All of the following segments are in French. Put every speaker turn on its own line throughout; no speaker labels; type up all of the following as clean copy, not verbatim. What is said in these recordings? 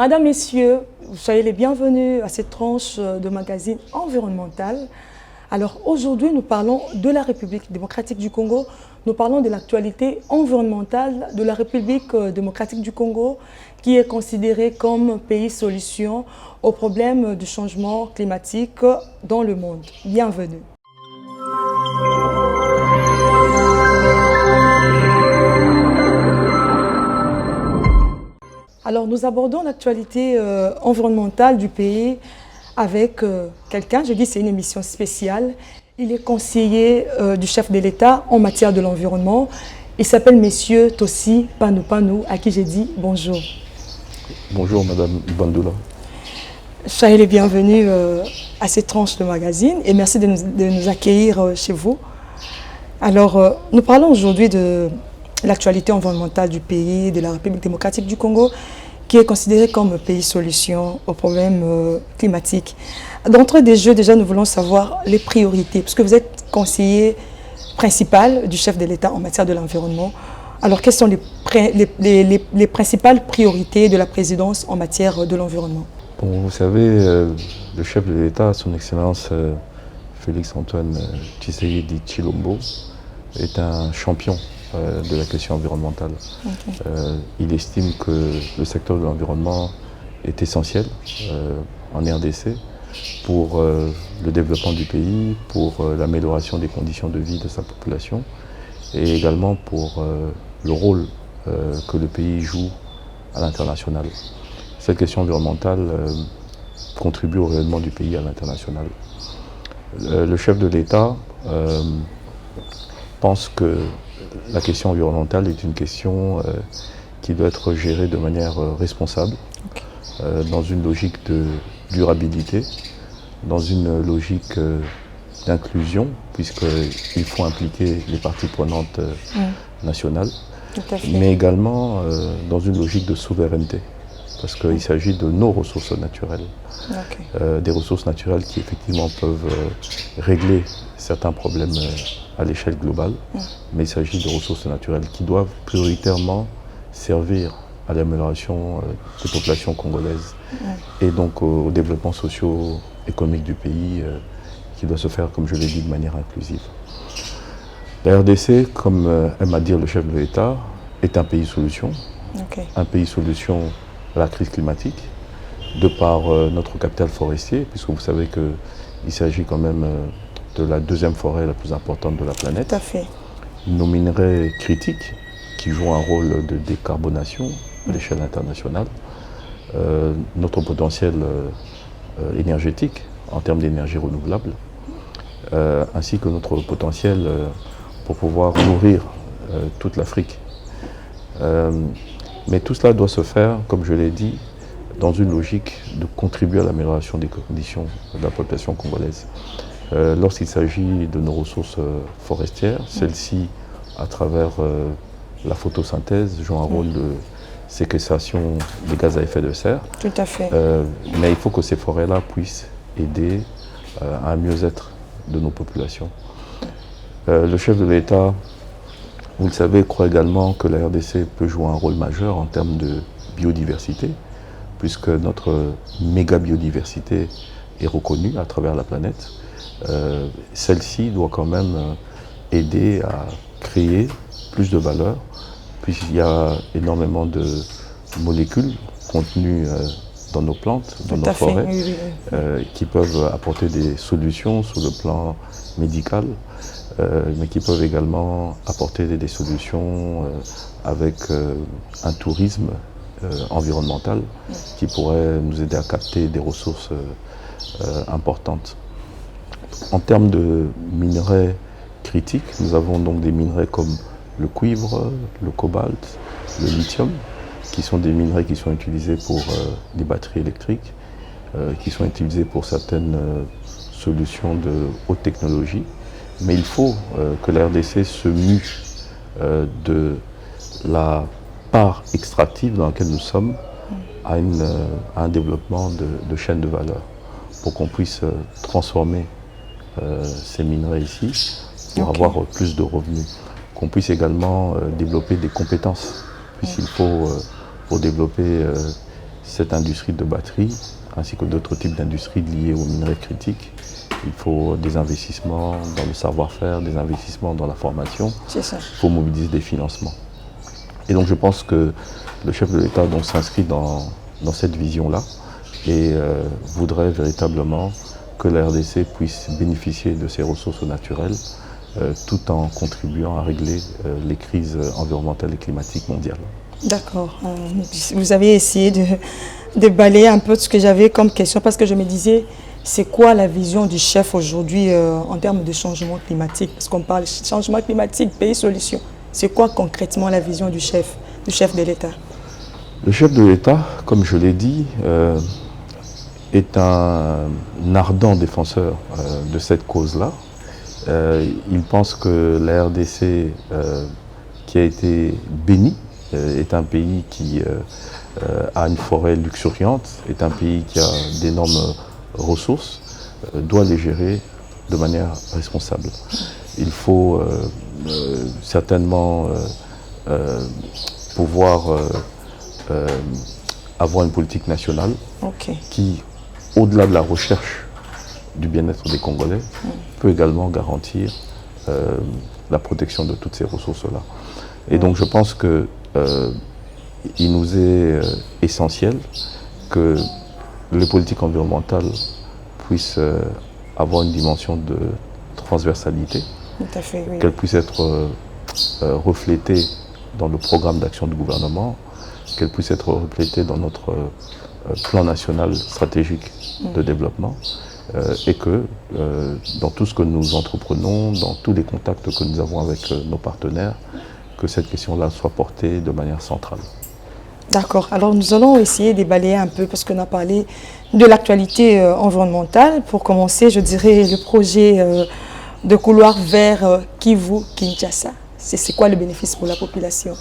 Madame, Messieurs, soyez les bienvenus à cette tranche de magazine environnemental. Alors aujourd'hui, nous parlons de la République démocratique du Congo. Nous parlons de l'actualité environnementale de la République démocratique du Congo, qui est considérée comme pays solution aux problèmes du changement climatique dans le monde. Bienvenue. Alors nous abordons l'actualité environnementale du pays avec quelqu'un, je dis c'est une émission spéciale. Il est conseiller du chef de l'État en matière de l'environnement. Il s'appelle Monsieur Tossi Panou, à qui j'ai dit bonjour.
Bonjour Madame Bandoula.
Soyez les bienvenus à cette tranche de magazine et merci de nous accueillir chez vous. Alors nous parlons aujourd'hui de l'actualité environnementale du pays, de la République démocratique du Congo, qui est considéré comme pays solution aux problèmes climatiques. D'entrée des jeux, déjà, nous voulons savoir les priorités, parce que vous êtes conseiller principal du chef de l'État en matière de l'environnement. Alors, quelles sont les principales priorités de la présidence en matière de l'environnement?
Bon, vous savez, le chef de l'État, son Excellence Félix-Antoine Tshisekedi Tshilombo, est un champion de la question environnementale. Okay. Il estime que le secteur de l'environnement est essentiel en RDC pour le développement du pays, pour l'amélioration des conditions de vie de sa population et également pour le rôle que le pays joue à l'international. Cette question environnementale contribue au rayonnement du pays à l'international. Le chef de l'État pense que la question environnementale est une question qui doit être gérée de manière responsable, dans une logique de durabilité, dans une logique d'inclusion, puisqu'il faut impliquer les parties prenantes nationales, mais également dans une logique de souveraineté, parce qu'il s'agit de nos ressources naturelles, des ressources naturelles qui effectivement peuvent régler certains problèmes à l'échelle globale, mais il s'agit de ressources naturelles qui doivent prioritairement servir à l'amélioration des populations congolaises et donc au développement socio-économique du pays qui doit se faire, comme je l'ai dit, de manière inclusive. La RDC, comme aime à dire le chef de l'État, est un pays solution, un pays solution à la crise climatique, de par notre capital forestier, puisque vous savez qu'il s'agit quand même de la deuxième forêt la plus importante de la planète.
Tout à fait.
Nos minerais critiques qui jouent un rôle de décarbonation à l'échelle internationale. Notre potentiel énergétique en termes d'énergie renouvelable, ainsi que notre potentiel pour pouvoir nourrir toute l'Afrique. Mais tout cela doit se faire, comme je l'ai dit, dans une logique de contribuer à l'amélioration des conditions de la population congolaise. Lorsqu'il s'agit de nos ressources forestières, celles-ci, à travers la photosynthèse, jouent un rôle de séquestration des gaz à effet de serre.
Tout à fait.
Mais il faut que ces forêts-là puissent aider à un mieux-être de nos populations. Le chef de l'État, vous le savez, croit également que la RDC peut jouer un rôle majeur en termes de biodiversité, puisque notre méga biodiversité est reconnue à travers la planète. Celle-ci doit quand même aider à créer plus de valeur, puisqu'il y a énormément de molécules contenues dans nos plantes, dans nos forêts, qui peuvent apporter des solutions sur le plan médical, mais qui peuvent également apporter des solutions avec un tourisme environnemental qui pourrait nous aider à capter des ressources importantes. En termes de minerais critiques, nous avons donc des minerais comme le cuivre, le cobalt, le lithium, qui sont des minerais qui sont utilisés pour les batteries électriques, qui sont utilisés pour certaines solutions de haute technologie. Mais il faut que la RDC se mue de la part extractive dans laquelle nous sommes à un développement de chaînes de valeur pour qu'on puisse transformer ces minerais ici pour avoir plus de revenus. Qu'on puisse également développer des compétences, puisqu'il faut, pour développer cette industrie de batterie, ainsi que d'autres types d'industries liées aux minerais critiques. Il faut des investissements dans le savoir-faire, des investissements dans la formation.
C'est ça.
Il faut mobiliser des financements. Et donc je pense que le chef de l'État s'inscrit dans cette vision-là et voudrait véritablement que la RDC puisse bénéficier de ses ressources naturelles tout en contribuant à régler les crises environnementales et climatiques mondiales.
D'accord. Vous avez essayé de balayer un peu ce que j'avais comme question parce que je me disais, c'est quoi la vision du chef aujourd'hui en termes de changement climatique? Parce qu'on parle de changement climatique, pays solution. C'est quoi concrètement la vision du chef de l'État?
Le chef de l'État, comme je l'ai dit, est un ardent défenseur de cette cause-là. Il pense que la RDC, qui a été bénie, est un pays qui a une forêt luxuriante, est un pays qui a d'énormes ressources, doit les gérer de manière responsable. Il faut certainement pouvoir avoir une politique nationale qui, au-delà de la recherche du bien-être des Congolais, peut également garantir la protection de toutes ces ressources-là. Et donc je pense que il nous est essentiel que les politiques environnementales puissent avoir une dimension de transversalité,
oui.
Qu'elles puissent être reflétées dans le programme d'action du gouvernement, qu'elles puissent être reflétées dans notre plan national stratégique de développement, et que dans tout ce que nous entreprenons, dans tous les contacts que nous avons avec nos partenaires, que cette question-là soit portée de manière centrale.
D'accord. Alors nous allons essayer de balayer un peu parce qu'on a parlé de l'actualité environnementale. Pour commencer, je dirais le projet de couloir vers Kivu-Kinshasa. C'est quoi le bénéfice pour la population?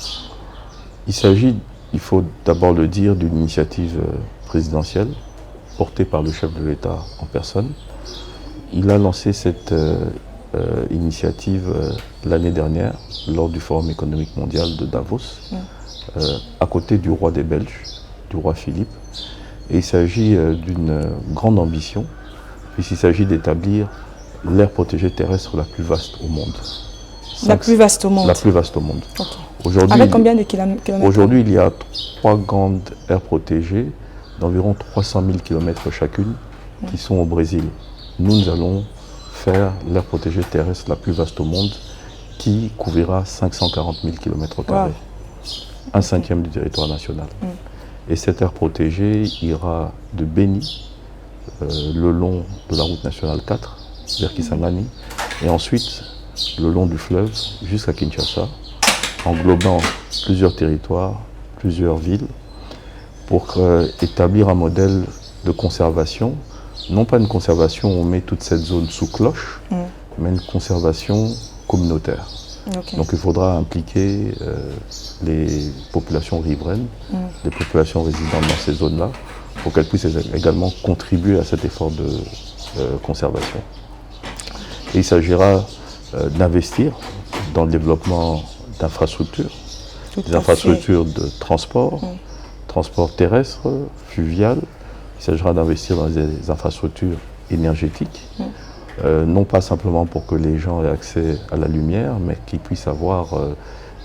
Il s'agit, il faut d'abord le dire, d'une initiative présidentielle portée par le chef de l'État en personne. Il a lancé cette initiative l'année dernière lors du Forum économique mondial de Davos, à côté du roi des Belges, du roi Philippe. Et il s'agit d'une grande ambition, puisqu'il s'agit d'établir l'aire protégée terrestre la plus vaste au monde.
La plus vaste au monde?
La plus vaste au monde.
Okay. Avec combien de kilomètres?
Aujourd'hui, il y a 3 grandes aires protégées d'environ 300 000 km chacune qui sont au Brésil. Nous allons faire l'aire protégée terrestre la plus vaste au monde qui couvrira 540 000 km², un cinquième du territoire national. Et cette aire protégée ira de Beni, le long de la route nationale 4, vers Kisangani, et ensuite le long du fleuve jusqu'à Kinshasa, englobant plusieurs territoires, plusieurs villes, pour établir un modèle de conservation, non pas une conservation où on met toute cette zone sous cloche, mais une conservation communautaire. Donc il faudra impliquer les populations riveraines, les populations résidentes dans ces zones-là, pour qu'elles puissent également contribuer à cet effort de conservation. Et il s'agira d'investir dans le développement d'infrastructures, des infrastructures de transport, transport terrestre, fluvial. Il s'agira d'investir dans des infrastructures énergétiques, non pas simplement pour que les gens aient accès à la lumière, mais qu'ils puissent avoir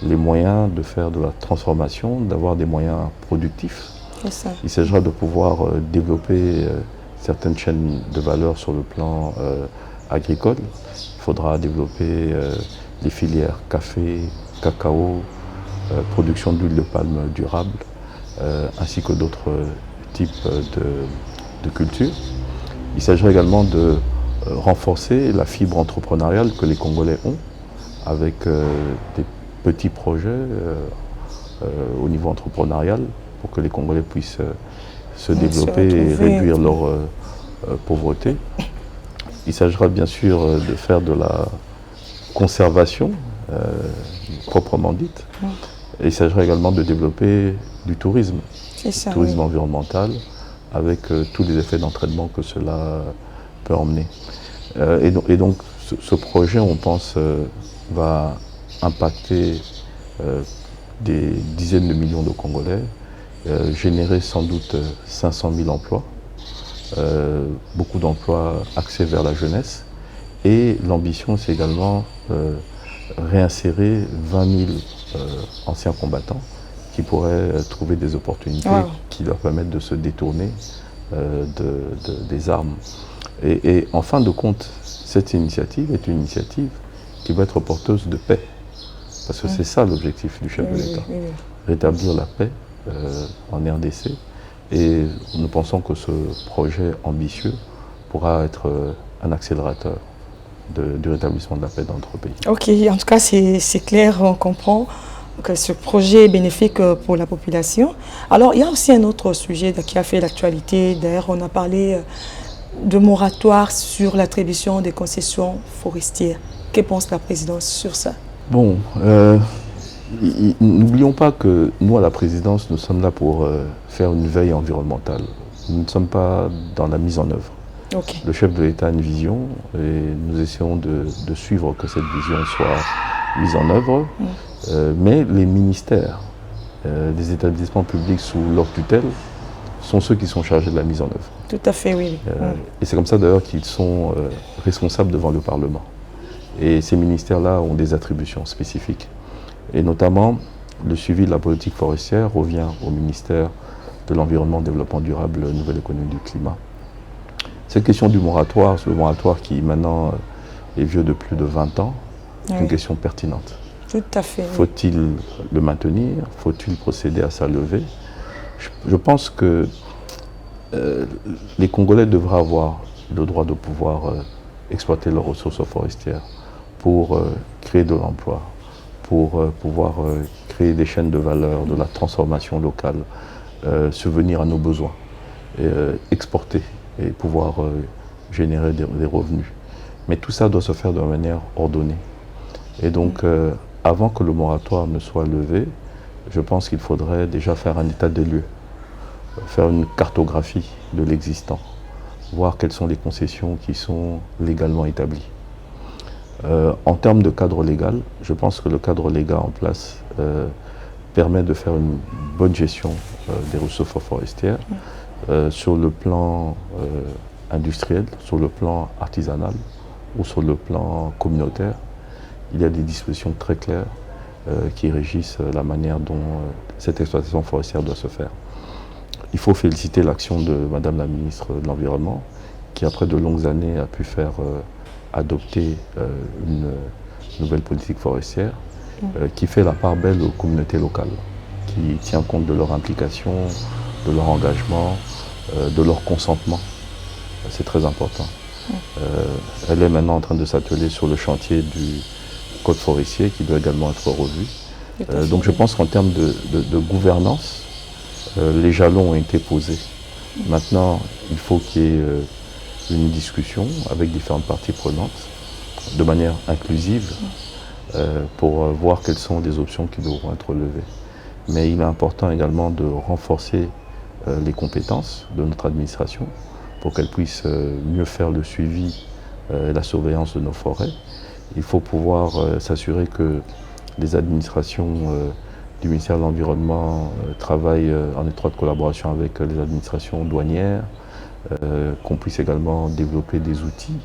les moyens de faire de la transformation, d'avoir des moyens productifs. Il s'agira de pouvoir développer certaines chaînes de valeur sur le plan agricole. Il faudra développer les filières café, cacao, production d'huile de palme durable, ainsi que d'autres types de cultures. Il s'agira également de renforcer la fibre entrepreneuriale que les Congolais ont avec des petits projets au niveau entrepreneurial pour que les Congolais puissent se développer et réduire leur pauvreté. Il s'agira bien sûr de faire de la conservation proprement dite. Et il s'agira également de développer du tourisme, tourisme environnemental, avec tous les effets d'entraînement que cela peut emmener. Et donc ce projet, on pense, va impacter des dizaines de millions de Congolais générer sans doute 500 000 emplois, beaucoup d'emplois axés vers la jeunesse. Et l'ambition, c'est également réinsérer 20 000 anciens combattants qui pourraient trouver des opportunités qui leur permettent de se détourner des armes. Et en fin de compte, cette initiative est une initiative qui va être porteuse de paix. Parce que c'est ça l'objectif du chef de l'État. Rétablir la paix en RDC. Et nous pensons que ce projet ambitieux pourra être un accélérateur du rétablissement de la paix dans notre pays.
Ok, en tout cas c'est clair, on comprend que ce projet est bénéfique pour la population. Alors il y a aussi un autre sujet qui a fait l'actualité. D'ailleurs on a parlé de moratoire sur l'attribution des concessions forestières. Que pense la présidence sur ça?
Bon, n'oublions pas que nous à la présidence, nous sommes là pour faire une veille environnementale. Nous ne sommes pas dans la mise en œuvre.
Okay.
Le chef de l'État a une vision et nous essayons de suivre que cette vision soit mise en œuvre. Mais les ministères, les établissements publics sous leur tutelle sont ceux qui sont chargés de la mise en œuvre.
Tout à fait, oui.
Et c'est comme ça d'ailleurs qu'ils sont responsables devant le Parlement. Et ces ministères-là ont des attributions spécifiques. Et notamment, le suivi de la politique forestière revient au ministère de l'Environnement, Développement durable, Nouvelle économie du climat. Cette question du moratoire, le moratoire qui maintenant est vieux de plus de 20 ans, c'est une question pertinente.
Tout à fait.
Faut-il le maintenir? Faut-il procéder à sa levée? Je pense que les Congolais devraient avoir le droit de pouvoir exploiter leurs ressources forestières pour créer de l'emploi, pour pouvoir créer des chaînes de valeur, de la transformation locale, subvenir à nos besoins, exporter et pouvoir générer des revenus. Mais tout ça doit se faire de manière ordonnée. Et donc, avant que le moratoire ne soit levé, je pense qu'il faudrait déjà faire un état des lieux, faire une cartographie de l'existant, voir quelles sont les concessions qui sont légalement établies. En termes de cadre légal, je pense que le cadre légal en place permet de faire une bonne gestion des ressources forestières sur le plan industriel, sur le plan artisanal ou sur le plan communautaire. Il y a des dispositions très claires qui régissent la manière dont cette exploitation forestière doit se faire. Il faut féliciter l'action de Madame la ministre de l'Environnement qui, après de longues années, a pu faire adopter une nouvelle politique forestière qui fait la part belle aux communautés locales, qui tient compte de leur implication, de leur engagement, de leur consentement. C'est très important. Elle est maintenant en train de s'atteler sur le chantier du code forestier qui doit également être revu. Donc je pense qu'en termes de gouvernance, les jalons ont été posés. Maintenant, il faut qu'il y ait une discussion avec différentes parties prenantes, de manière inclusive, pour voir quelles sont les options qui devront être levées. Mais il est important également de renforcer les compétences de notre administration pour qu'elle puisse mieux faire le suivi et la surveillance de nos forêts. Il faut pouvoir s'assurer que les administrations du ministère de l'Environnement travaillent en étroite collaboration avec les administrations douanières, qu'on puisse également développer des outils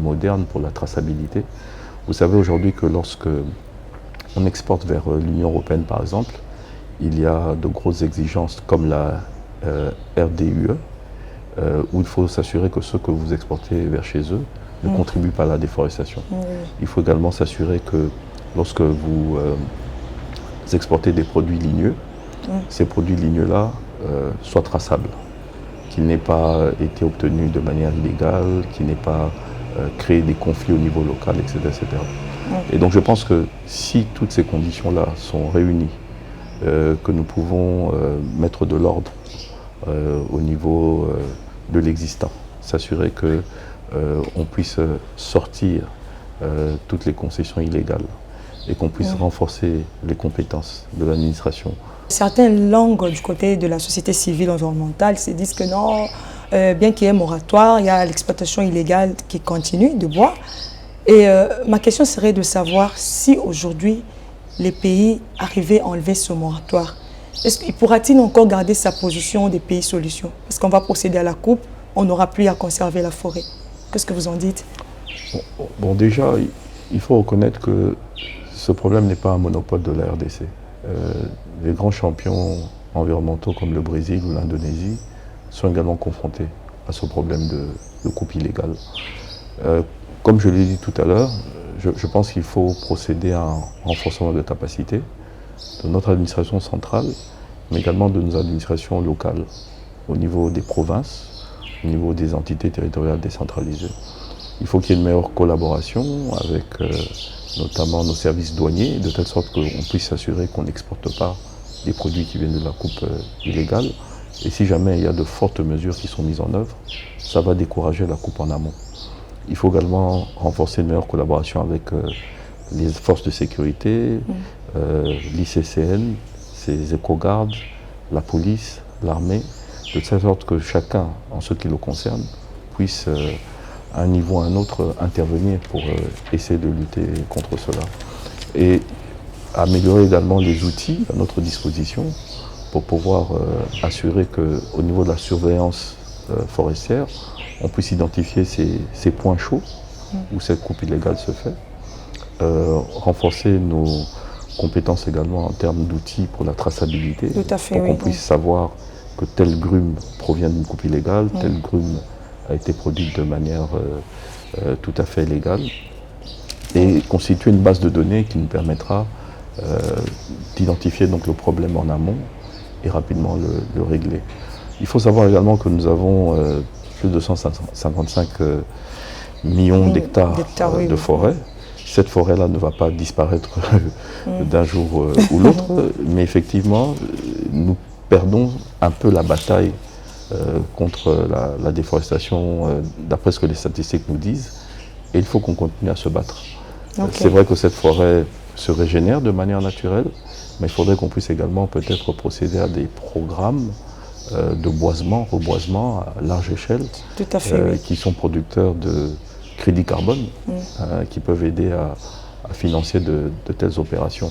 modernes pour la traçabilité. Vous savez aujourd'hui que lorsque on exporte vers l'Union européenne par exemple, il y a de grosses exigences comme la RDUE, où il faut s'assurer que ceux que vous exportez vers chez eux ne contribuent pas à la déforestation. Il faut également s'assurer que lorsque vous exportez des produits ligneux, ces produits ligneux-là soient traçables, qu'ils n'aient pas été obtenus de manière illégale, qu'ils n'aient pas créé des conflits au niveau local, etc., etc. Et donc je pense que si toutes ces conditions-là sont réunies, que nous pouvons mettre de l'ordre au niveau de l'existant, s'assurer qu'on puisse sortir toutes les concessions illégales et qu'on puisse renforcer les compétences de l'administration.
Certaines langues du côté de la société civile environnementale se disent que non, bien qu'il y ait un moratoire, il y a l'exploitation illégale qui continue de bois. Et ma question serait de savoir si aujourd'hui les pays arrivaient à enlever ce moratoire, Pourra-t-il encore garder sa position des pays solutions? Parce qu'on va procéder à la coupe, on n'aura plus à conserver la forêt. Qu'est-ce que vous en dites?
Bon, déjà, il faut reconnaître que ce problème n'est pas un monopole de la RDC. Les grands champions environnementaux comme le Brésil ou l'Indonésie sont également confrontés à ce problème de coupe illégale. Comme je l'ai dit tout à l'heure, je pense qu'il faut procéder à un renforcement de capacité de notre administration centrale, mais également de nos administrations locales, au niveau des provinces, au niveau des entités territoriales décentralisées. Il faut qu'il y ait une meilleure collaboration avec notamment nos services douaniers, de telle sorte qu'on puisse s'assurer qu'on n'exporte pas des produits qui viennent de la coupe illégale. Et si jamais il y a de fortes mesures qui sont mises en œuvre, ça va décourager la coupe en amont. Il faut également renforcer une meilleure collaboration avec les forces de sécurité, l'ICCN, ses éco-gardes, la police, l'armée, de telle sorte que chacun, en ce qui le concerne, puisse à un niveau ou à un autre intervenir pour essayer de lutter contre cela. Et améliorer également les outils à notre disposition pour pouvoir assurer qu'au niveau de la surveillance forestière, on puisse identifier ces points chauds où cette coupe illégale se fait. Renforcer nos compétences également en termes d'outils pour la traçabilité, pour qu'on puisse savoir que tel grume provient d'une coupe illégale, tel grume a été produite de manière tout à fait légale, et constituer une base de données qui nous permettra d'identifier donc le problème en amont et rapidement le régler. Il faut savoir également que nous avons plus de 155 millions d'hectares de forêt. Cette forêt-là ne va pas disparaître d'un jour ou l'autre, mais effectivement, nous perdons un peu la bataille contre la déforestation, d'après ce que les statistiques nous disent, et il faut qu'on continue à se battre. C'est vrai que cette forêt se régénère de manière naturelle, mais il faudrait qu'on puisse également peut-être procéder à des programmes de boisement, reboisement à large échelle, qui sont producteurs de crédits carbone, qui peuvent aider à financer de telles opérations.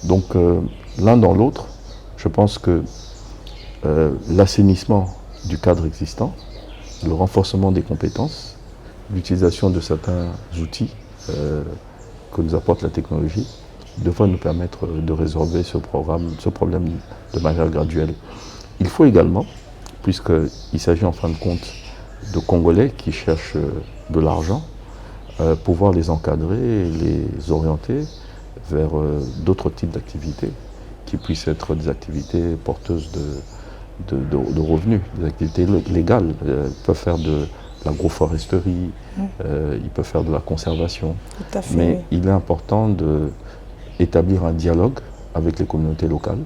Donc l'un dans l'autre, je pense que l'assainissement du cadre existant, le renforcement des compétences, l'utilisation de certains outils que nous apporte la technologie, devrait nous permettre de résorber ce problème de manière graduelle. Il faut également, puisqu'il s'agit en fin de compte de Congolais qui cherchent de l'argent, pouvoir les encadrer et les orienter vers d'autres types d'activités qui puissent être des activités porteuses de revenus, des activités légales. Ils peuvent faire de l'agroforesterie, ils peuvent faire de la conservation. Mais il est important d'établir un dialogue avec les communautés locales,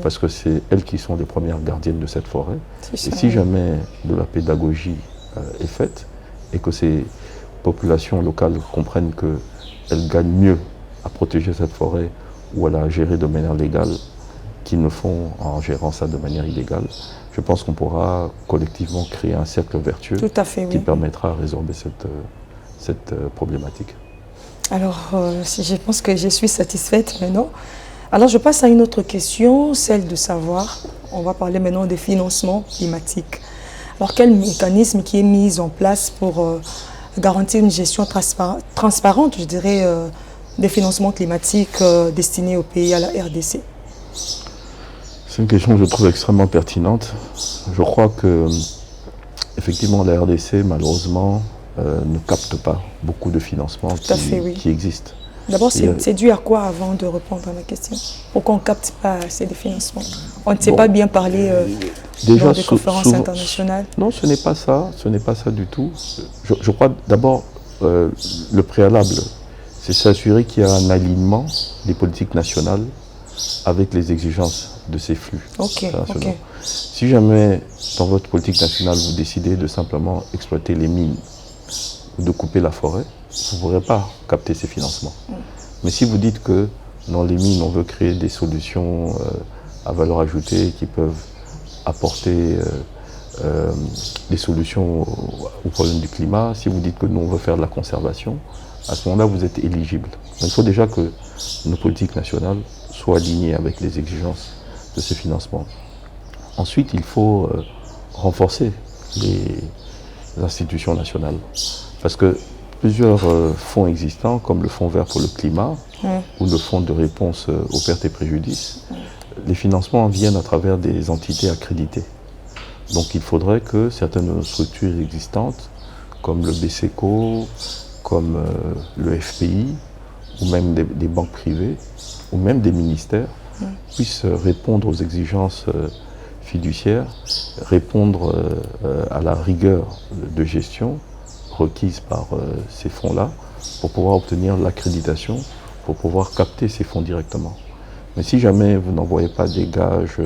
parce que c'est elles qui sont les premières gardiennes de cette forêt. Et si jamais de la pédagogie est faite et que ces populations locales comprennent qu'elles gagnent mieux à protéger cette forêt ou à la gérer de manière légale qu'ils ne font en gérant ça de manière illégale, je pense qu'on pourra collectivement créer un cercle vertueux qui permettra de résorber cette problématique.
Alors, je pense que je suis satisfaite maintenant. Alors, je passe à une autre question, celle de savoir, on va parler maintenant des financements climatiques. Alors, quel mécanisme qui est mis en place pour garantir une gestion transparente, je dirais, des financements climatiques destinés aux pays à la RDC?
C'est une question que je trouve extrêmement pertinente. Je crois que, effectivement, la RDC, malheureusement, ne capte pas beaucoup de financements qui existent.
D'abord, c'est dû à quoi avant de répondre à ma question? Pourquoi on ne capte pas assez de financements? On ne sait pas bien parler dans des conférences internationales?
Non, ce n'est pas ça. Ce n'est pas ça du tout. Je crois d'abord, le préalable, c'est s'assurer qu'il y a un alignement des politiques nationales avec les exigences de ces flux. Si jamais, dans votre politique nationale, vous décidez de simplement exploiter les mines ou de couper la forêt, vous ne pourrez pas capter ces financements. Mais si vous dites que dans les mines, on veut créer des solutions à valeur ajoutée qui peuvent apporter des solutions au problème du climat, si vous dites que nous, on veut faire de la conservation, à ce moment-là, vous êtes éligible. Donc, il faut déjà que nos politiques nationales soient alignées avec les exigences de ces financements. Ensuite, il faut renforcer les institutions nationales. Parce que plusieurs fonds existants, comme le Fonds vert pour le climat ou le Fonds de réponse aux pertes et préjudices, les financements viennent à travers des entités accréditées. Donc il faudrait que certaines de nos structures existantes, comme le BCECO, comme le FPI, ou même des banques privées, ou même des ministères, puissent répondre aux exigences fiduciaires, répondre à la rigueur de gestion requise par ces fonds-là, pour pouvoir obtenir l'accréditation, pour pouvoir capter ces fonds directement. Mais si jamais vous n'envoyez pas des gages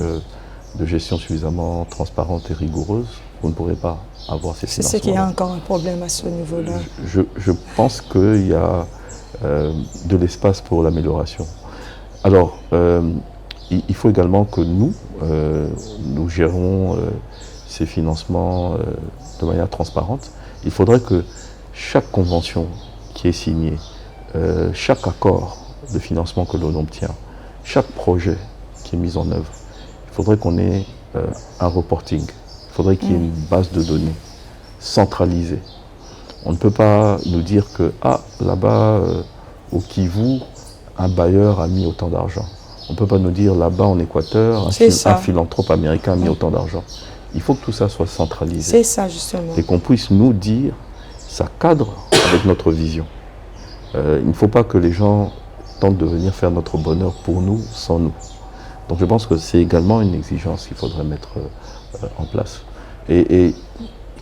de gestion suffisamment transparente et rigoureuse, vous ne pourrez pas avoir ces financements.
C'est qu'il y a encore un problème à ce niveau-là.
Je pense qu'il y a de l'espace pour l'amélioration. Alors, il faut également que nous gérons ces financements de manière transparente. Il faudrait que chaque convention qui est signée, chaque accord de financement que l'on obtient, chaque projet qui est mis en œuvre, il faudrait qu'on ait un reporting. Il faudrait qu'il y ait une base de données centralisée. On ne peut pas nous dire que là-bas, au Kivu, un bailleur a mis autant d'argent. On ne peut pas nous dire là-bas en Équateur, un philanthrope américain a mis autant d'argent. Il faut que tout ça soit centralisé.
C'est ça, justement.
Et qu'on puisse nous dire, ça cadre avec notre vision. Il ne faut pas que les gens tentent de venir faire notre bonheur pour nous, sans nous. Donc je pense que c'est également une exigence qu'il faudrait mettre en place. Et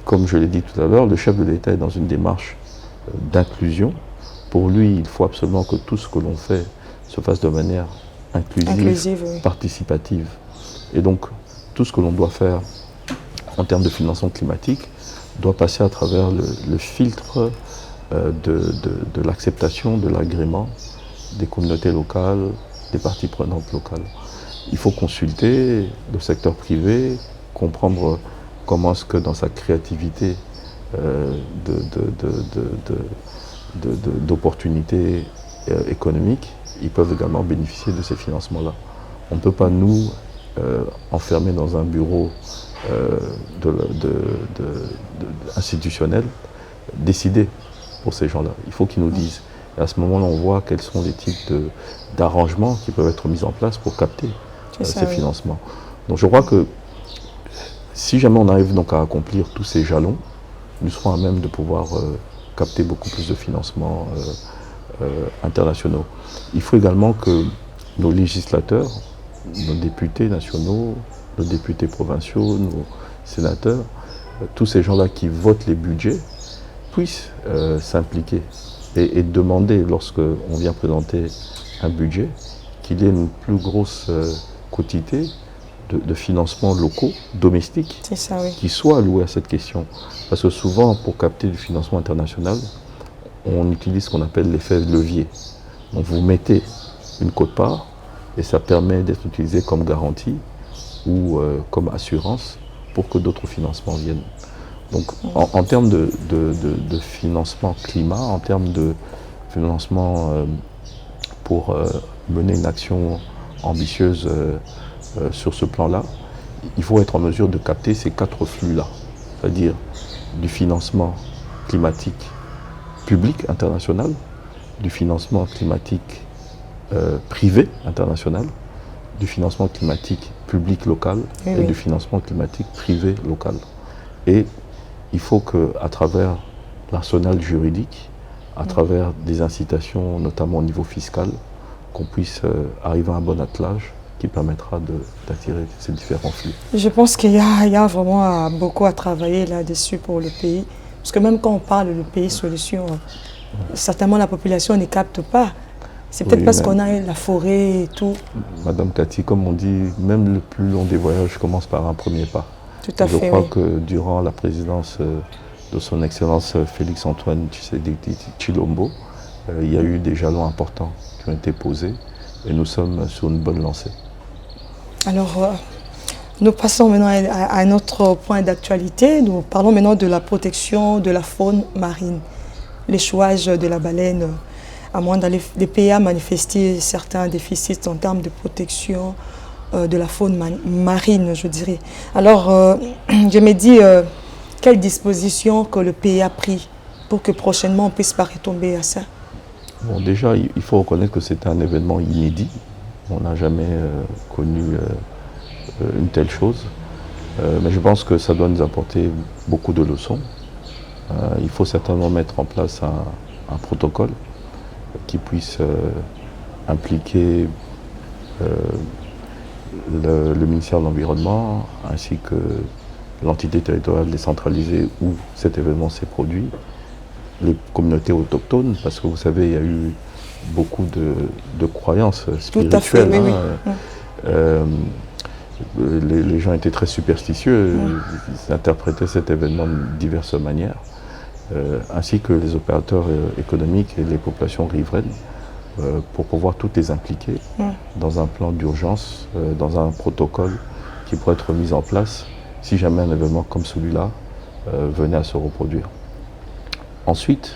comme je l'ai dit tout à l'heure, le chef de l'État est dans une démarche d'inclusion. Pour lui, il faut absolument que tout ce que l'on fait se fasse de manière inclusive, participative. Et donc, tout ce que l'on doit faire en termes de financement climatique doit passer à travers le filtre de l'acceptation, de l'agrément des communautés locales, des parties prenantes locales. Il faut consulter le secteur privé, comprendre comment est-ce que dans sa créativité d'opportunités économiques, ils peuvent également bénéficier de ces financements-là. On ne peut pas nous enfermer dans un bureau institutionnel, décider pour ces gens-là. Il faut qu'ils nous disent. Et à ce moment-là, on voit quels sont les types d'arrangements qui peuvent être mis en place pour capter ces financements. Donc je crois que si jamais on arrive donc à accomplir tous ces jalons, nous serons à même de pouvoir capter beaucoup plus de financements internationaux. Il faut également que nos législateurs, nos députés nationaux, nos députés provinciaux, nos sénateurs, tous ces gens-là qui votent les budgets, puissent s'impliquer et demander, lorsqu'on vient présenter un budget, qu'il y ait une plus grosse quantité de financements locaux, domestiques, qui soient alloués à cette question. Parce que souvent, pour capter du financement international, on utilise ce qu'on appelle l'effet levier. Donc vous mettez une quote-part et ça permet d'être utilisé comme garantie ou comme assurance pour que d'autres financements viennent. Donc en termes de financement climat, en termes de financement pour mener une action ambitieuse sur ce plan-là, il faut être en mesure de capter ces 4 flux-là, c'est-à-dire du financement climatique public international, du financement climatique privé international, du financement climatique public local et du financement climatique privé local. Et il faut qu'à travers l'arsenal juridique, à travers des incitations, notamment au niveau fiscal, qu'on puisse arriver à un bon attelage qui permettra d'attirer ces différents flux.
Je pense qu'il y a vraiment beaucoup à travailler là-dessus pour le pays. Parce que même quand on parle de pays solution, certainement la population ne capte pas. C'est peut-être parce qu'on a la forêt et tout.
Madame Cathy, comme on dit, même le plus long des voyages commence par un premier pas.
Tout à fait.
Je crois que durant la présidence de son Excellence Félix-Antoine Tshilombo, il y a eu des jalons importants qui ont été posés et nous sommes sur une bonne lancée.
Alors, nous passons maintenant à un autre point d'actualité. Nous parlons maintenant de la protection de la faune marine. L'échouage de la baleine à moins les pays à manifester certains déficits en termes de protection de la faune marine, je dirais. Alors, je me dis, quelle disposition que le pays a pris pour que prochainement on ne puisse pas retomber à ça?
Bon, déjà, il faut reconnaître que c'était un événement inédit. On n'a jamais connu une telle chose. Mais je pense que ça doit nous apporter beaucoup de leçons. Il faut certainement mettre en place un protocole qui puisse impliquer le ministère de l'Environnement ainsi que l'entité territoriale décentralisée où cet événement s'est produit, les communautés autochtones, parce que vous savez, il y a eu beaucoup de croyances spirituelles.
Tout à fait, oui,
Les gens étaient très superstitieux, ils interprétaient cet événement de diverses manières, ainsi que les opérateurs économiques et les populations riveraines, pour pouvoir toutes les impliquer dans un plan d'urgence, dans un protocole qui pourrait être mis en place si jamais un événement comme celui-là venait à se reproduire. Ensuite,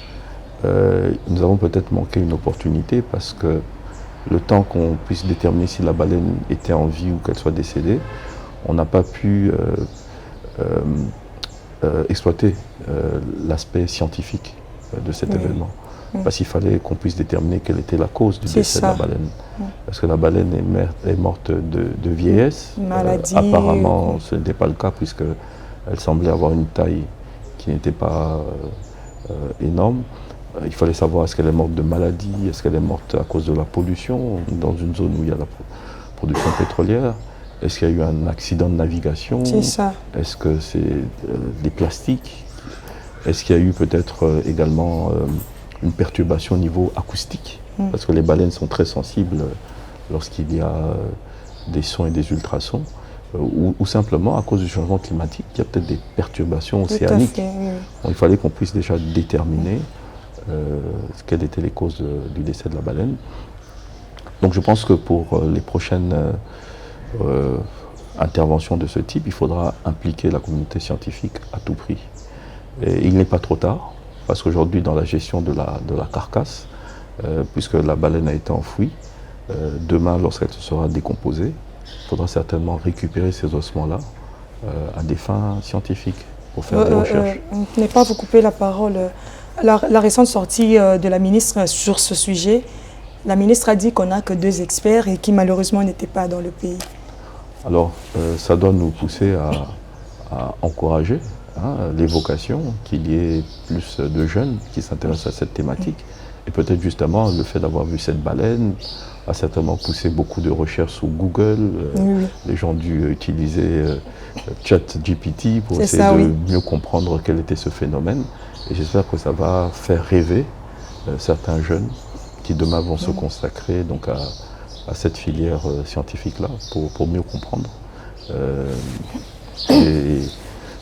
nous avons peut-être manqué une opportunité parce que le temps qu'on puisse déterminer si la baleine était en vie ou qu'elle soit décédée, on n'a pas pu exploiter l'aspect scientifique de cet événement. Parce qu'il fallait qu'on puisse déterminer quelle était la cause du décès de la baleine. Parce que la baleine est morte de vieillesse.
Maladie.
Apparemment, ce n'était pas le cas puisqu'elle semblait avoir une taille qui n'était pas énorme. Il fallait savoir est-ce qu'elle est morte de maladie, est-ce qu'elle est morte à cause de la pollution dans une zone où il y a la production pétrolière. Est-ce qu'il y a eu un accident de navigation?
C'est ça.
Est-ce que c'est des plastiques? Est-ce qu'il y a eu peut-être également une perturbation au niveau acoustique? Parce que les baleines sont très sensibles lorsqu'il y a des sons et des ultrasons. Ou simplement à cause du changement climatique, il y a peut-être des perturbations océaniques.
Tout à fait, oui.
Bon, il fallait qu'on puisse déjà déterminer quelles étaient les causes du décès de la baleine. Donc je pense que pour les prochaines interventions de ce type, il faudra impliquer la communauté scientifique à tout prix. Et il n'est pas trop tard, parce qu'aujourd'hui, dans la gestion de la carcasse, puisque la baleine a été enfouie, demain, lorsqu'elle sera décomposée, il faudra certainement récupérer ces ossements-là à des fins scientifiques, pour faire des recherches.
Je n'ai pas vous couper la parole. La récente sortie de la ministre sur ce sujet, la ministre a dit qu'on n'a que 2 experts et qui malheureusement n'étaient pas dans le pays.
Alors, ça doit nous pousser à encourager l'évocation, qu'il y ait plus de jeunes qui s'intéressent à cette thématique. Et peut-être justement le fait d'avoir vu cette baleine a certainement poussé beaucoup de recherches sur Google. Les gens ont dû utiliser ChatGPT pour essayer de mieux comprendre quel était ce phénomène. Et j'espère que ça va faire rêver certains jeunes qui demain vont se consacrer donc à cette filière scientifique-là pour mieux comprendre et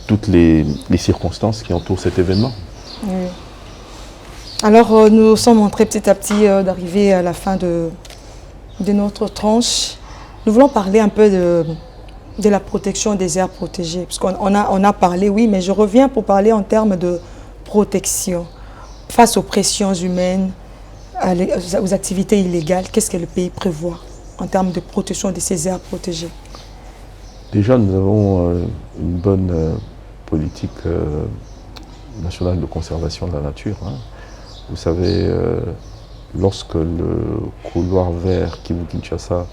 toutes les circonstances qui entourent cet événement.
Alors nous sommes en train petit à petit d'arriver à la fin de notre tranche. Nous voulons parler un peu de la protection des aires protégées. Parce qu'on a parlé, oui, mais je reviens pour parler en termes de protection face aux pressions humaines, aux activités illégales. Qu'est-ce que le pays prévoit en termes de protection de ces aires protégées?
Déjà, nous avons une bonne politique nationale de conservation de la nature. Vous savez, lorsque le couloir vert Kivu-Kinshasa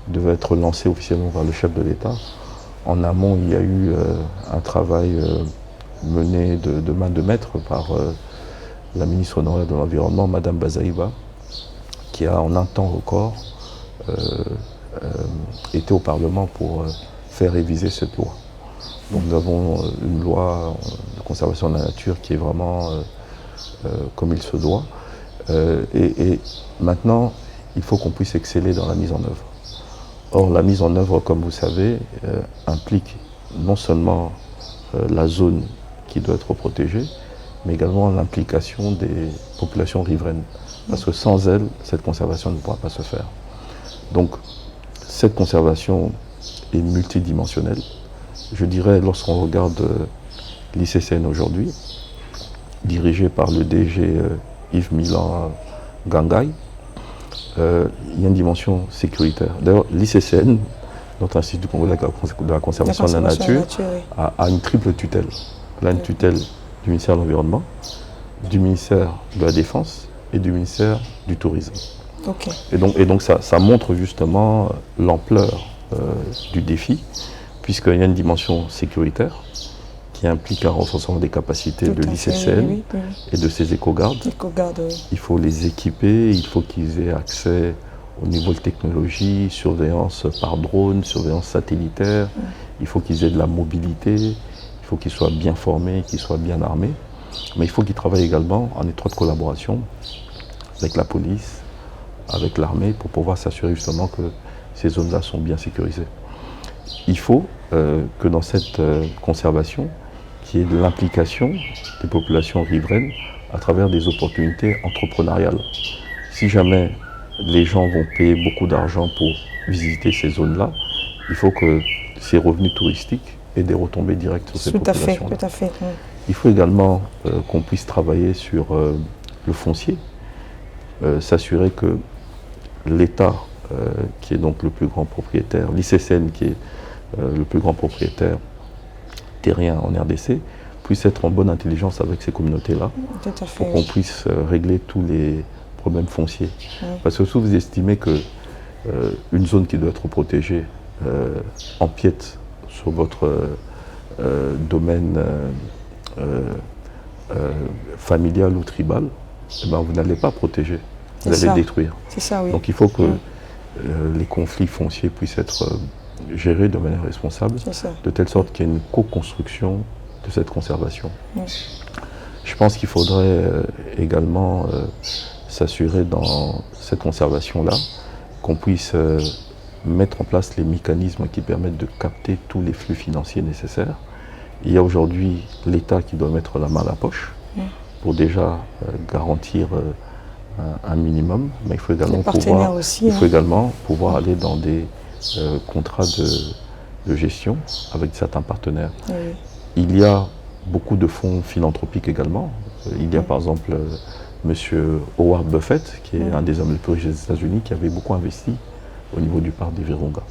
devait être lancé officiellement par le chef de l'État, en amont, il y a eu un travail mené de main de maître par la ministre honoraire de l'Environnement, Madame Bazaïba, qui a en un temps record été au Parlement pour faire réviser cette loi. Donc nous avons une loi de conservation de la nature qui est vraiment comme il se doit. Et maintenant, il faut qu'on puisse exceller dans la mise en œuvre. Or, la mise en œuvre, comme vous savez, implique non seulement la zone qui doit être protégée, mais également l'implication des populations riveraines. Parce que sans elles, cette conservation ne pourra pas se faire. Donc, cette conservation est multidimensionnelle. Je dirais, lorsqu'on regarde l'ICCN aujourd'hui, dirigé par le DG Yves Milan Gangaï, il y a une dimension sécuritaire. D'ailleurs, l'ICCN notre Institut congolais de la conservation de la nature,
oui.
a une triple tutelle. Elle a une tutelle du ministère de l'Environnement, du ministère de la Défense et du ministère du Tourisme.
Okay.
Et donc ça montre justement l'ampleur du défi, puisqu'il y a une dimension sécuritaire qui implique un renforcement des capacités de l'ICCN et de ses éco-gardes.
Oui.
Il faut les équiper, il faut qu'ils aient accès au niveau de technologie, surveillance par drone, surveillance satellitaire. Il faut qu'ils aient de la mobilité, il faut qu'ils soient bien formés, qu'ils soient bien armés. Mais il faut qu'ils travaillent également en étroite collaboration avec la police, avec l'armée, pour pouvoir s'assurer justement que ces zones-là sont bien sécurisées. Il faut que dans cette conservation, qu'il y ait de l'implication des populations riveraines à travers des opportunités entrepreneuriales. Si jamais les gens vont payer beaucoup d'argent pour visiter ces zones-là, il faut que ces revenus touristiques aient des retombées directes sur ces populations-là.
Tout à fait.
Il faut également qu'on puisse travailler sur le foncier, s'assurer que l'État, qui est donc le plus grand propriétaire, l'ICCN qui est le plus grand propriétaire terrien en RDC, puisse être en bonne intelligence avec ces communautés-là, pour qu'on puisse régler tous les problèmes fonciers. Parce que si vous estimez que une zone qui doit être protégée empiète sur votre domaine familial ou tribal, eh ben, vous n'allez pas protéger, vous allez détruire.
C'est ça, oui.
Donc il faut que les conflits fonciers puissent être gérés de manière responsable, de telle sorte qu'il y ait une co-construction de cette conservation. Je pense qu'il faudrait également s'assurer dans cette conservation-là qu'on puisse mettre en place les mécanismes qui permettent de capter tous les flux financiers nécessaires. Il y a aujourd'hui l'État qui doit mettre la main à la poche pour déjà garantir un minimum, mais il faut également pouvoir aller dans des contrats de gestion avec certains partenaires. Il y a beaucoup de fonds philanthropiques également. Il y a par exemple M. Howard Buffett, qui est un des hommes les plus riches des États-Unis, qui avait beaucoup investi au niveau du parc des Virunga.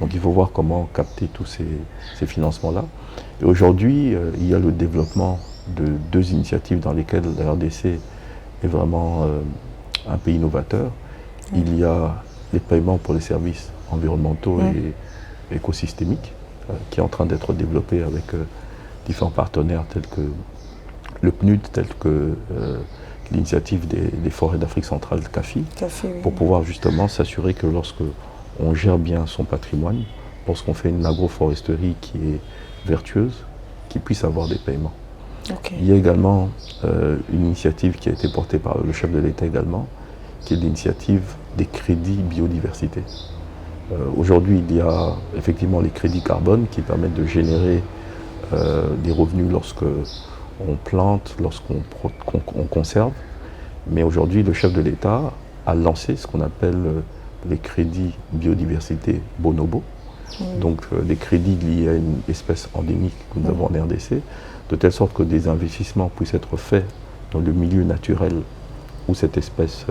Donc il faut voir comment capter tous ces financements-là. Et aujourd'hui, il y a le développement de 2 initiatives dans lesquelles la RDC est vraiment un pays innovateur. Il y a les paiements pour les services environnementaux et écosystémiques, qui est en train d'être développé avec différents partenaires tels que le PNUD, tels que l'initiative des forêts d'Afrique centrale, CAFI, pour pouvoir justement s'assurer que lorsque on gère bien son patrimoine, lorsqu'on fait une agroforesterie qui est vertueuse, qu'il puisse avoir des paiements. Il y a également une initiative qui a été portée par le chef de l'État également, qui est l'initiative des crédits biodiversité. Aujourd'hui, il y a effectivement les crédits carbone qui permettent de générer des revenus lorsque on plante, lorsqu'on conserve. Mais aujourd'hui, le chef de l'État a lancé ce qu'on appelle les crédits biodiversité bonobo. Donc des crédits liés à une espèce endémique que nous avons en RDC, de telle sorte que des investissements puissent être faits dans le milieu naturel où cette espèce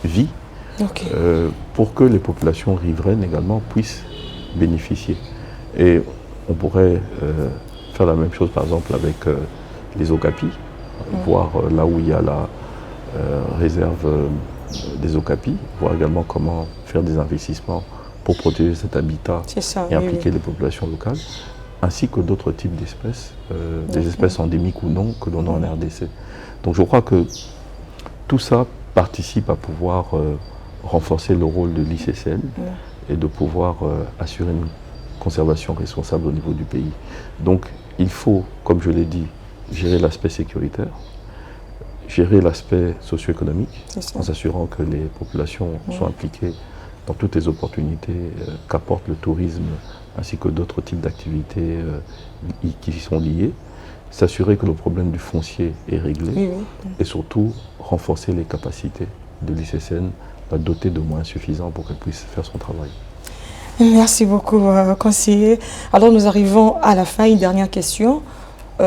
vit, pour que les populations riveraines également puissent bénéficier. Et on pourrait faire la même chose par exemple avec les okapis, voir là où il y a la réserve des okapis, voir également comment faire des investissements pour protéger cet habitat et impliquer les populations locales, ainsi que d'autres types d'espèces, des espèces endémiques ou non que l'on a en RDC. Donc je crois que tout ça participe à pouvoir renforcer le rôle de l'ICCN et de pouvoir assurer une conservation responsable au niveau du pays. Donc il faut, comme je l'ai dit, gérer l'aspect sécuritaire, gérer l'aspect socio-économique, en s'assurant que les populations sont impliquées dans toutes les opportunités qu'apporte le tourisme, ainsi que d'autres types d'activités qui y sont liées, s'assurer que le problème du foncier est réglé, et surtout renforcer les capacités de l'ICCN, la doter de moyens suffisants pour qu'elle puisse faire son travail.
Merci beaucoup, conseiller. Alors nous arrivons à la fin, une dernière question,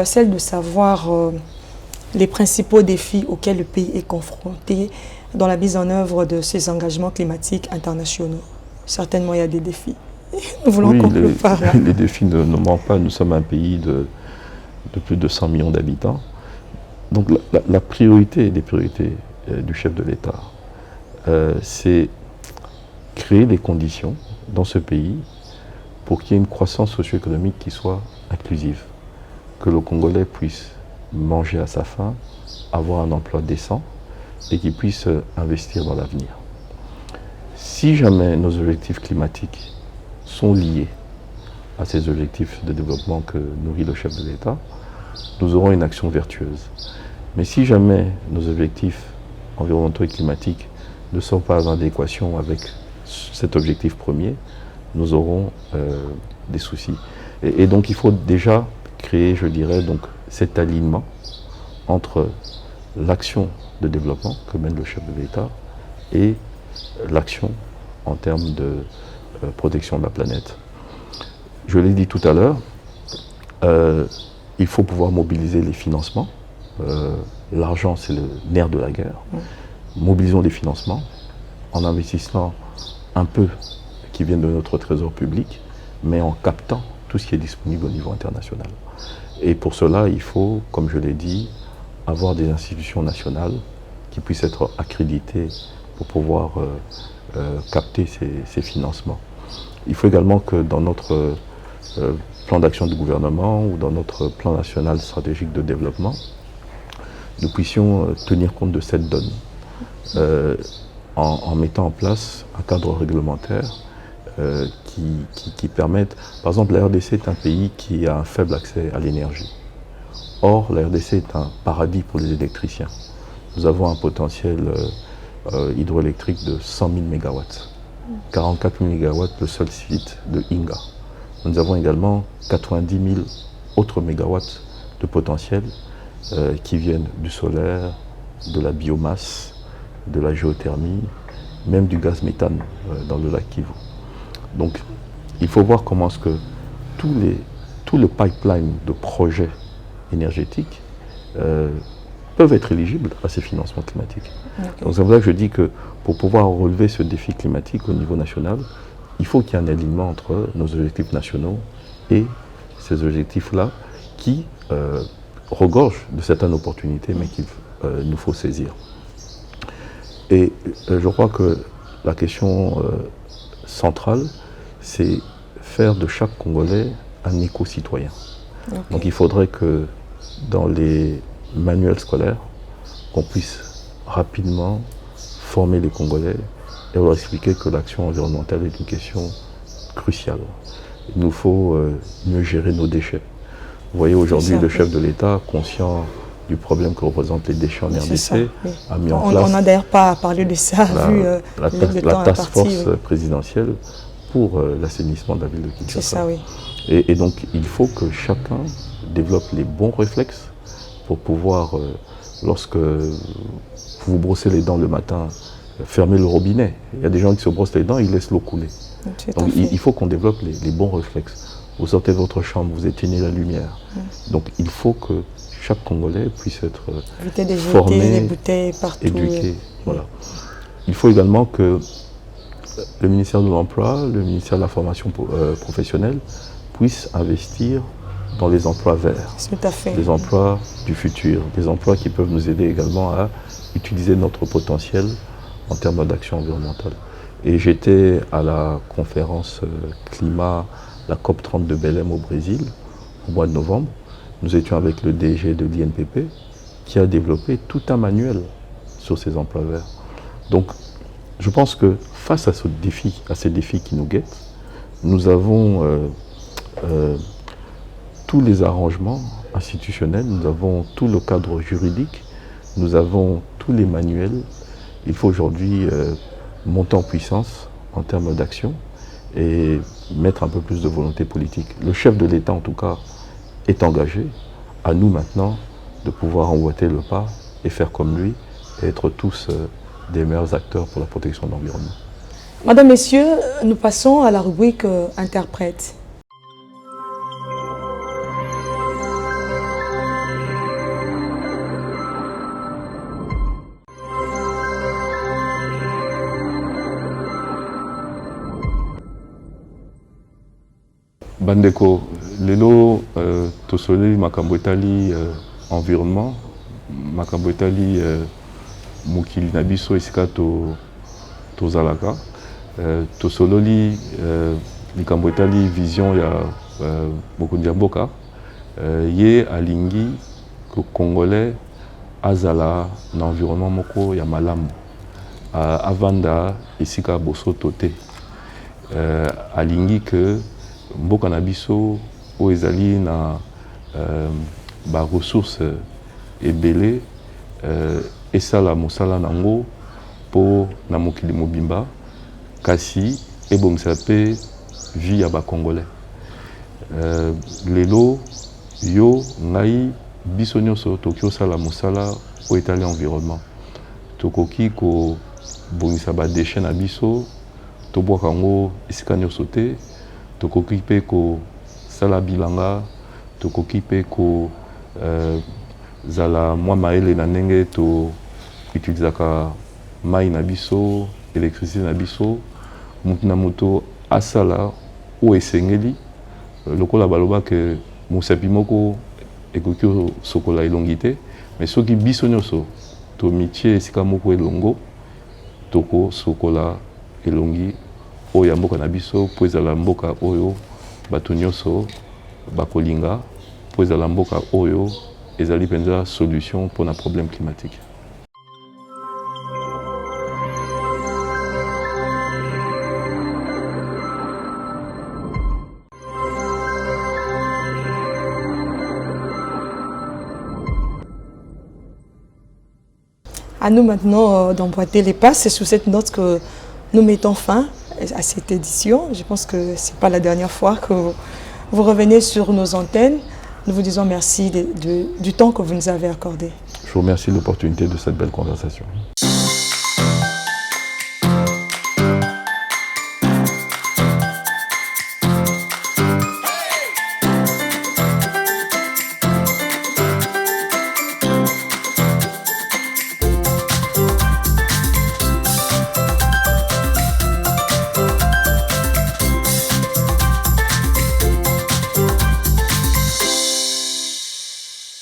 celle de savoir les principaux défis auxquels le pays est confronté dans la mise en œuvre de ces engagements climatiques internationaux. Certainement, il y a des défis. Nous voulons
Oui,
conclure par là.
les défis ne manquent pas. Nous sommes un pays de plus de 100 millions d'habitants. Donc la priorité des priorités du chef de l'État, c'est créer les conditions dans ce pays pour qu'il y ait une croissance socio-économique qui soit inclusive, que le Congolais puisse manger à sa faim, avoir un emploi décent et qu'il puisse investir dans l'avenir. Si jamais nos objectifs climatiques sont liés à ces objectifs de développement que nourrit le chef de l'État, nous aurons une action vertueuse. Mais si jamais nos objectifs environnementaux et climatiques ne sont pas en adéquation avec cet objectif premier, nous aurons des soucis. Et donc il faut déjà créer, je dirais, donc, cet alignement entre l'action de développement que mène le chef de l'État et l'action en termes de protection de la planète. Je l'ai dit tout à l'heure, il faut pouvoir mobiliser les financements. L'argent, c'est le nerf de la guerre. Mobilisons les financements en investissant un peu qui vient de notre trésor public, mais en captant tout ce qui est disponible au niveau international. Et pour cela, il faut, comme je l'ai dit, avoir des institutions nationales qui puissent être accréditées pour pouvoir capter ces financements. Il faut également que dans notre plan d'action du gouvernement ou dans notre plan national stratégique de développement, nous puissions tenir compte de cette donne en mettant en place un cadre réglementaire qui permette... Par exemple, la RDC est un pays qui a un faible accès à l'énergie. Or, la RDC est un paradis pour les électriciens. Nous avons un potentiel hydroélectrique de 100 000 MW. 44 000 MW, le seul site de Inga. Nous avons également 90 000 autres mégawatts de potentiel qui viennent du solaire, de la biomasse, de la géothermie, même du gaz méthane dans le lac Kivu. Donc, il faut voir comment est-ce que tout le pipeline de projets énergétiques peuvent être éligibles à ces financements climatiques. Okay. Donc c'est pour ça que je dis que pour pouvoir relever ce défi climatique au niveau national, il faut qu'il y ait un alignement entre nos objectifs nationaux et ces objectifs-là qui regorgent de certaines opportunités, mais qu'il nous faut saisir. Et je crois que la question centrale, c'est faire de chaque Congolais un éco-citoyen. Okay. Donc il faudrait que dans les manuels scolaires, qu'on puisse rapidement former les Congolais et leur expliquer que l'action environnementale est une question cruciale. Il nous faut mieux gérer nos déchets. Vous voyez aujourd'hui le chef de l'État, conscient du problème que représentent les déchets en RDC,
oui.
a mis en place...
On n'a d'ailleurs pas parlé de ça, vu
la task force présidentielle pour l'assainissement de la ville de Kinshasa.
C'est ça, oui.
Et donc, il faut que chacun développe les bons réflexes pour pouvoir, lorsque vous vous brossez les dents le matin, fermer le robinet. Il y a des gens qui se brossent les dents et ils laissent l'eau couler. Donc, il faut qu'on développe les bons réflexes. Vous sortez de votre chambre, vous éteignez la lumière. Donc, il faut que chaque Congolais puisse être formé,
des bouteilles partout,
éduqué. Voilà. Il faut également que le ministère de l'Emploi, le ministère de la Formation professionnelle puisse investir dans les emplois verts,
tout à fait.
Les emplois du futur, des emplois qui peuvent nous aider également à utiliser notre potentiel en termes d'action environnementale. Et j'étais à la conférence climat, la COP30 de Belém au Brésil, au mois de novembre. Nous étions avec le DG de l'INPP qui a développé tout un manuel sur ces emplois verts. Donc, je pense que face à ces défis qui nous guettent, nous avons tous les arrangements institutionnels, nous avons tout le cadre juridique, nous avons tous les manuels. Il faut aujourd'hui monter en puissance en termes d'action et mettre un peu plus de volonté politique. Le chef de l'État, en tout cas, est engagé. À nous maintenant de pouvoir emboîter le pas et faire comme lui et être tous des meilleurs acteurs pour la protection de l'environnement.
Madame, Messieurs, nous passons à la rubrique interprète.
Bandeko, lelo tosoli makambo etali environnement, makambo etali mokili na biso esika tozalaka, tosololi likambo etali vision ya mokonzi ya mboka, ye alingi ko Congolais azala na environnement moko ya malamu, avanda esika bosoto te, alingi que mboka na biso o ezali na ba ressources ebele esala mosala nango po na mokili mobimba kasi ebongisa pe vie ya ba Congolais. Lelo yo ngai biso nyonso toki osala mosala o etali environnement, tokoki ko bongisa ba déchets na biso tobwaka yango esika nyonso te, tokoki pe ko sala bilanga, tokoki pe ko zala mwa maele na ndenge to utilizaka mai na biso, électricité na biso, mutu na moto asala o esengeli, lokola baloba ke mosapi moko ekoki sokola elongi te, mais soki biso nyonso to mitie esika moko elongo, toko sokola elongi oyo ya mboka na biso po ezala mboka oyo bato nyonso bakolinga, po ezala mboka oyo ezali penza solution pour na problème climatique.
À nous maintenant d'emboîter les pas. C'est sous cette note que nous mettons fin à cette édition. Je pense que ce n'est pas la dernière fois que vous revenez sur nos antennes. Nous vous disons merci du temps que vous nous avez accordé.
Je vous remercie de l'opportunité de cette belle conversation.